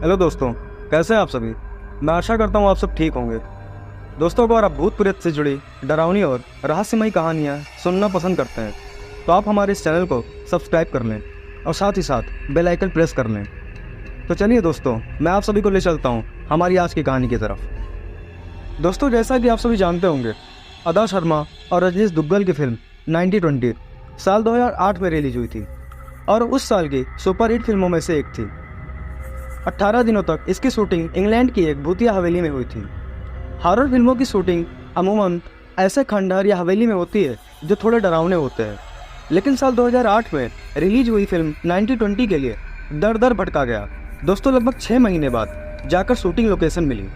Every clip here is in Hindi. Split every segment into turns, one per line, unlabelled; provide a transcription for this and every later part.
हेलो दोस्तों, कैसे हैं आप सभी। मैं आशा करता हूँ आप सब ठीक होंगे। दोस्तों, अगर आप भूत प्रेत से जुड़ी डरावनी और रहस्यमयी कहानियाँ सुनना पसंद करते हैं तो आप हमारे इस चैनल को सब्सक्राइब कर लें और साथ ही साथ बेल आइकन प्रेस कर लें। तो चलिए दोस्तों, मैं आप सभी को ले चलता हूँ हमारी आज की कहानी की तरफ। दोस्तों, जैसा कि आप सभी जानते होंगे, अदा शर्मा और रजनीश दुग्गल की फिल्म 1920 साल 2008 में रिलीज हुई थी और उस साल की सुपरहिट फिल्मों में से एक थी। 18 दिनों तक इसकी शूटिंग इंग्लैंड की एक भूतिया हवेली में हुई थी। हॉरर फिल्मों की शूटिंग अमूमन ऐसे खंडहर या हवेली में होती है जो थोड़े डरावने होते हैं, लेकिन साल 2008 में रिलीज हुई फिल्म 1920 के लिए दर दर भटका गया। दोस्तों, लगभग 6 महीने बाद जाकर शूटिंग लोकेशन मिली।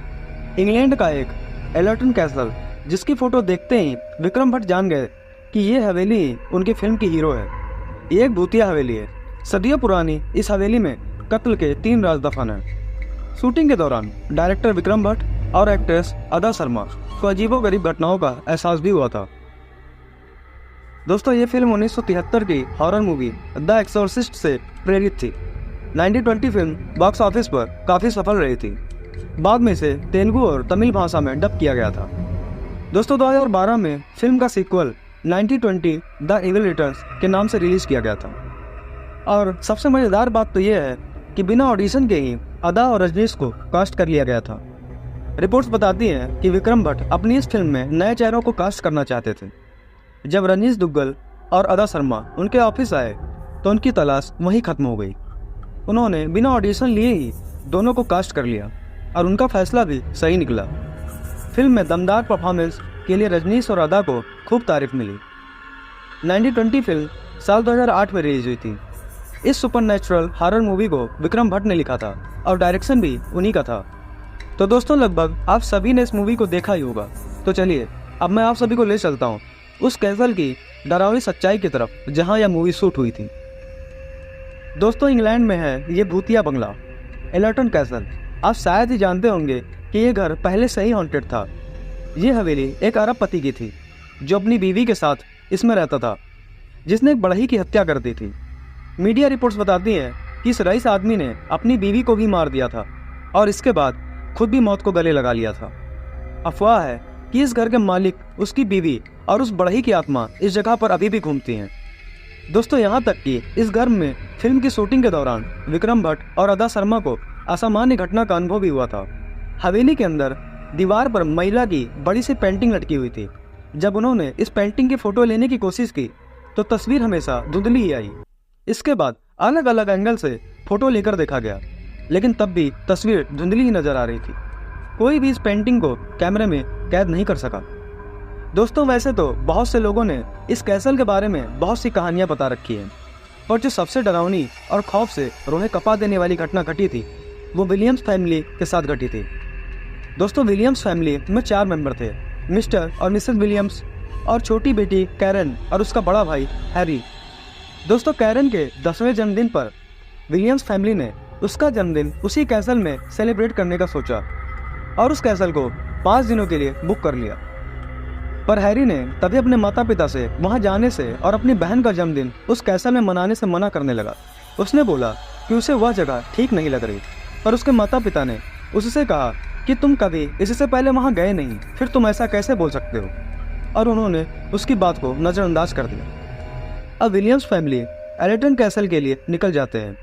इंग्लैंड का एक एलर्टन कैसल, जिसकी फोटो देखते ही विक्रम भट्ट जान गए कि ये हवेली उनकी फिल्म की हीरो है। ये एक भूतिया हवेली है। सदियों पुरानी इस हवेली में कत्ल के 3 राज दफन हैं। शूटिंग के दौरान डायरेक्टर विक्रम भट्ट और एक्ट्रेस अदा शर्मा को अजीबोगरीब घटनाओं का एहसास भी हुआ था। दोस्तों, ये फिल्म 1973 की हॉरर मूवी द एक्सोर्सिस्ट से प्रेरित थी। 1920 फिल्म बॉक्स ऑफिस पर काफ़ी सफल रही थी। बाद में इसे तेलुगु और तमिल भाषा में डब किया गया था। दोस्तों, 2012 में फिल्म का सीक्वल 1920 द इविल रिटर्न्स के नाम से रिलीज किया गया था। और सबसे मज़ेदार बात तो यह है कि बिना ऑडिशन के ही अदा और रजनीश को कास्ट कर लिया गया था। रिपोर्ट्स बताती हैं कि विक्रम भट्ट अपनी इस फिल्म में नए चेहरों को कास्ट करना चाहते थे। जब रजनीश दुग्गल और अदा शर्मा उनके ऑफिस आए तो उनकी तलाश वहीं खत्म हो गई। उन्होंने बिना ऑडिशन लिए ही दोनों को कास्ट कर लिया और उनका फैसला भी सही निकला। फिल्म में दमदार परफॉर्मेंस के लिए रजनीश और अदा को खूब तारीफ मिली। 1920 फिल्म साल 2008 में रिलीज हुई थी। इस सुपरनैचुरल हॉरर मूवी को विक्रम भट्ट ने लिखा था और डायरेक्शन भी उन्हीं का था। तो दोस्तों, लगभग आप सभी ने इस मूवी को देखा ही होगा। तो चलिए, अब मैं आप सभी को ले चलता हूँ उस कैसल की डरावनी सच्चाई की तरफ जहाँ यह मूवी शूट हुई थी। दोस्तों, इंग्लैंड में है ये भूतिया बंगला एलर्टन कैसल। आप शायद ही जानते होंगे कि ये घर पहले से ही हॉन्टेड था। ये हवेली एक अरब पति की थी जो अपनी बीवी के साथ इसमें रहता था, जिसने एक बढ़ई की हत्या कर दी थी। मीडिया रिपोर्ट्स बताती हैं कि इस रईस आदमी ने अपनी बीवी को भी मार दिया था और इसके बाद खुद भी मौत को गले लगा लिया था। अफवाह है कि इस घर के मालिक, उसकी बीवी और उस बढ़ई की आत्मा इस जगह पर अभी भी घूमती हैं। दोस्तों, यहाँ तक कि इस घर में फिल्म की शूटिंग के दौरान विक्रम भट्ट और अदा शर्मा को असामान्य घटना का अनुभव भी हुआ था। हवेली के अंदर दीवार पर महिला की बड़ी सी पेंटिंग लटकी हुई थी। जब उन्होंने इस पेंटिंग की फोटो लेने की कोशिश की तो तस्वीर हमेशा धुंधली ही आई। इसके बाद अलग अलग एंगल से फोटो लेकर देखा गया, लेकिन तब भी तस्वीर धुंधली ही नजर आ रही थी। कोई भी इस पेंटिंग को कैमरे में कैद नहीं कर सका। दोस्तों, वैसे तो बहुत से लोगों ने इस कैसल के बारे में बहुत सी कहानियां बता रखी हैं, पर जो सबसे डरावनी और खौफ से रोहे कपा देने वाली घटना घटी थी वो विलियम्स फैमिली के साथ घटी थी। दोस्तों, विलियम्स फैमिली में 4 मेंबर थे, मिस्टर और मिसेस विलियम्स और छोटी बेटी कैरन और उसका बड़ा भाई हैरी। दोस्तों, कैरन के 10वें जन्मदिन पर विलियम्स फैमिली ने उसका जन्मदिन उसी कैसल में सेलिब्रेट करने का सोचा और उस कैसल को 5 दिनों के लिए बुक कर लिया। पर हैरी ने तभी अपने माता पिता से वहां जाने से और अपनी बहन का जन्मदिन उस कैसल में मनाने से मना करने लगा। उसने बोला कि उसे वह जगह ठीक नहीं लग रही, पर उसके माता पिता ने उससे कहा कि तुम कभी इससे पहले वहां गए नहीं, फिर तुम ऐसा कैसे बोल सकते हो, और उन्होंने उसकी बात को नज़रअंदाज कर दिया। अब विलियम्स फैमिली एलर्टन कैसल के लिए निकल जाते हैं,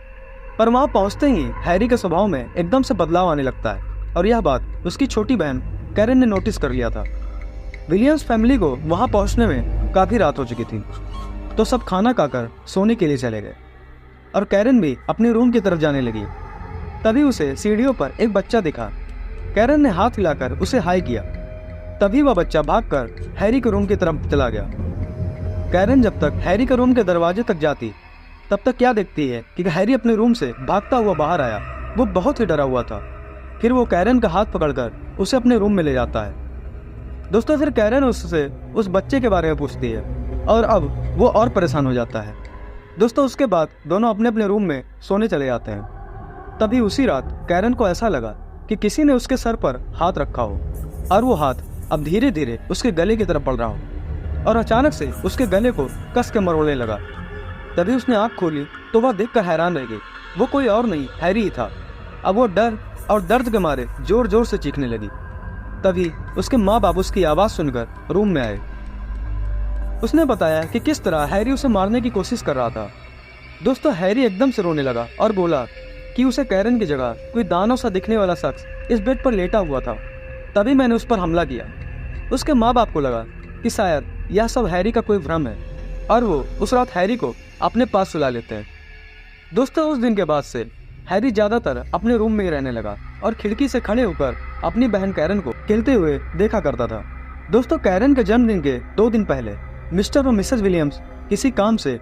पर वहां पहुंचते ही हैरी के स्वभाव में एकदम से बदलाव आने लगता है और यह बात उसकी छोटी बहन कैरन ने नोटिस कर लिया था। विलियम्स फैमिली को वहां पहुंचने में काफ़ी रात हो चुकी थी, तो सब खाना खाकर सोने के लिए चले गए और कैरन भी अपने रूम की तरफ जाने लगी। तभी उसे सीढ़ियों पर एक बच्चा दिखा। कैरन ने हाथ हिलाकर उसे हाय किया। तभी वह बच्चा भागकर हैरी के रूम की तरफ चला गया। कैरन जब तक हैरी के रूम के दरवाजे तक जाती तब तक क्या देखती है कि हैरी अपने रूम से भागता हुआ बाहर आया। वो बहुत ही डरा हुआ था। फिर वो कैरन का हाथ पकड़कर उसे अपने रूम में ले जाता है। दोस्तों, फिर कैरन उससे उस बच्चे के बारे में पूछती है और अब वो और परेशान हो जाता है। दोस्तों, उसके बाद दोनों अपने अपने रूम में सोने चले जाते हैं। तभी उसी रात कैरन को ऐसा लगा कि किसी ने उसके सर पर हाथ रखा हो और वो हाथ अब धीरे धीरे उसके गले की तरफ बढ़ रहा हो और अचानक से उसके गले को कस के मरोड़ने लगा। तभी उसने आंख खोली तो वह देखकर हैरान रह गई। वो कोई और नहीं, हैरी ही था। अब वो डर और दर्द के मारे जोर जोर से चीखने लगी। तभी उसके माँ बाप उसकी आवाज़ सुनकर रूम में आए। उसने बताया कि किस तरह हैरी उसे मारने की कोशिश कर रहा था। दोस्तों, हैरी एकदम से रोने लगा और बोला कि उसे कैरन की जगह कोई दानव सा दिखने वाला शख्स इस बेड पर लेटा हुआ था, तभी मैंने उस पर हमला किया। उसके माँ बाप को लगा कि शायद यह सब हैरी का कोई भ्रम है और वो उस रात हैरी को अपने पास सुला लेते हैं। दोस्तों, उस दिन के बाद से हैरी ज़्यादातर अपने रूम में ही रहने लगा और खिड़की से खड़े होकर अपनी बहन कैरन को खेलते हुए देखा करता था। दोस्तों, कैरन के जन्मदिन के 2 दिन पहले मिस्टर और मिसेस विलियम्स किसी काम से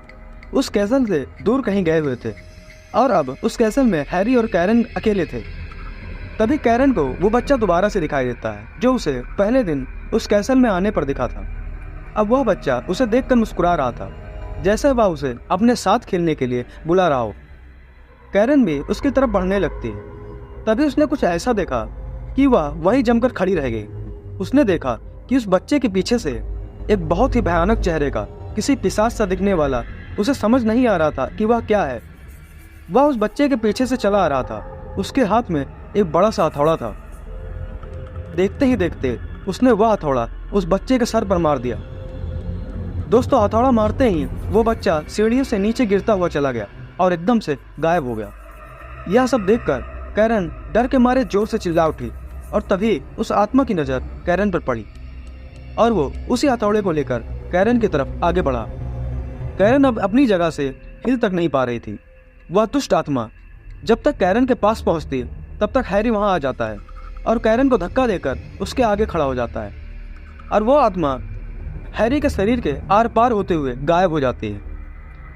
उस कैसल से दूर कहीं गए हुए थे और अब उस कैसल में हैरी और कैरन अकेले थे। तभी कैरन को वो बच्चा दोबारा से दिखाई देता है जो उसे पहले दिन उस कैसल में आने पर दिखा था। अब वह बच्चा उसे देखकर मुस्कुरा रहा था, जैसे वह उसे अपने साथ खेलने के लिए बुला रहा हो। कैरन भी उसकी तरफ बढ़ने लगती है। तभी उसने कुछ ऐसा देखा कि वह वहीं जमकर खड़ी रह गई। उसने देखा कि उस बच्चे के पीछे से एक बहुत ही भयानक चेहरे का किसी पिशाच सा दिखने वाला, उसे समझ नहीं आ रहा था कि वह क्या है। वह उस बच्चे के पीछे से चला आ रहा था। उसके हाथ में एक बड़ा सा हथौड़ा था। देखते ही देखते उसने वह हथौड़ा उस बच्चे के सर पर मार दिया। दोस्तों, हथौड़ा मारते ही वो बच्चा सीढ़ियों से नीचे गिरता हुआ चला गया और एकदम से गायब हो गया। यह सब देखकर कैरन डर के मारे जोर से चिल्ला उठी और तभी उस आत्मा की नज़र कैरन पर पड़ी और वो उसी हथौड़े को लेकर कैरन की तरफ आगे बढ़ा। कैरन अब अपनी जगह से हिल तक नहीं पा रही थी। वह दुष्ट आत्मा जब तक कैरन के पास पहुंचती तब तक हैरी वहां आ जाता है और कैरन को धक्का देकर उसके आगे खड़ा हो जाता है और वो आत्मा हैरी के शरीर के आर पार होते हुए गायब हो जाती है।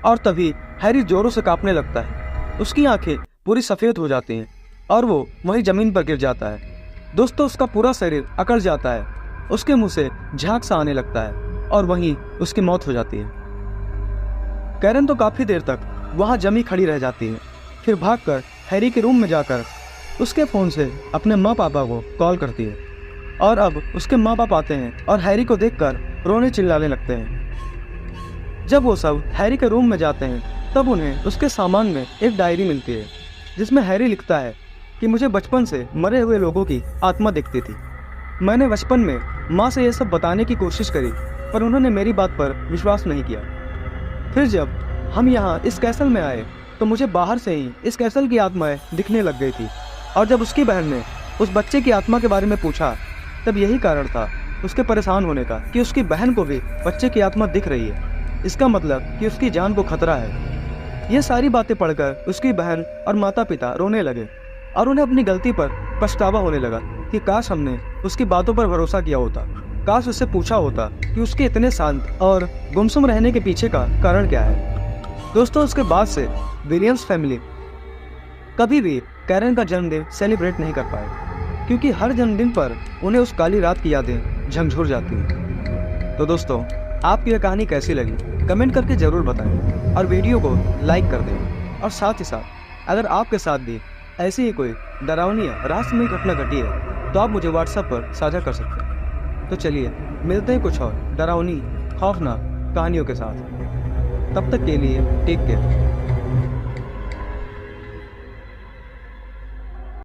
और तभी हैरी जोरों से कांपने लगता है। उसकी आंखें पूरी सफ़ेद हो जाती हैं और वो वहीं ज़मीन पर गिर जाता है। दोस्तों, उसका पूरा शरीर अकड़ जाता है। उसके मुंह से झाग सा आने लगता है और वहीं उसकी मौत हो जाती है। कैरन तो काफ़ी देर तक वहाँ जमी खड़ी रह जाती है। फिर भागकर हैरी के रूम में जाकर उसके फ़ोन से अपने माँ पापा को कॉल करती है और अब उसके माँ बाप आते हैं और हैरी को देखकर रोने चिल्लाने लगते हैं। जब वो सब हैरी के रूम में जाते हैं तब उन्हें उसके सामान में एक डायरी मिलती है जिसमें हैरी लिखता है कि मुझे बचपन से मरे हुए लोगों की आत्मा दिखती थी। मैंने बचपन में माँ से ये सब बताने की कोशिश करी पर उन्होंने मेरी बात पर विश्वास नहीं किया। फिर जब हम यहाँ इस कैसल में आए तो मुझे बाहर से ही इस कैसल की आत्माएं दिखने लग गई थी और जब उसकी बहन ने उस बच्चे की आत्मा के बारे में पूछा तब यही कारण था उसके परेशान होने का कि उसकी बहन को भी बच्चे की आत्मा दिख रही है। इसका मतलब कि उसकी जान को खतरा है। ये सारी बातें पढ़कर उसकी बहन और माता पिता रोने लगे और उन्हें अपनी गलती पर पछतावा होने लगा कि काश हमने उसकी बातों पर भरोसा किया होता, काश उससे पूछा होता कि उसके इतने शांत और गुमसुम रहने के पीछे का कारण क्या है। दोस्तों, उसके बाद से विलियम्स फैमिली कभी भी कैरन का जन्मदिन सेलिब्रेट नहीं कर पाए क्योंकि हर जन्मदिन पर उन्हें उस काली रात की यादें झंझोर जाती हैं। तो दोस्तों, आपकी यह कहानी कैसी लगी कमेंट करके ज़रूर बताएं और वीडियो को लाइक कर दें। और साथ ही साथ अगर आपके साथ भी ऐसी ही कोई डरावनी या रहस्यमय घटना घटी है तो आप मुझे व्हाट्सएप पर साझा कर सकते हैं। तो चलिए मिलते हैं कुछ और डरावनी खौफनाक कहानियों के साथ। तब तक के लिए टेक केयर।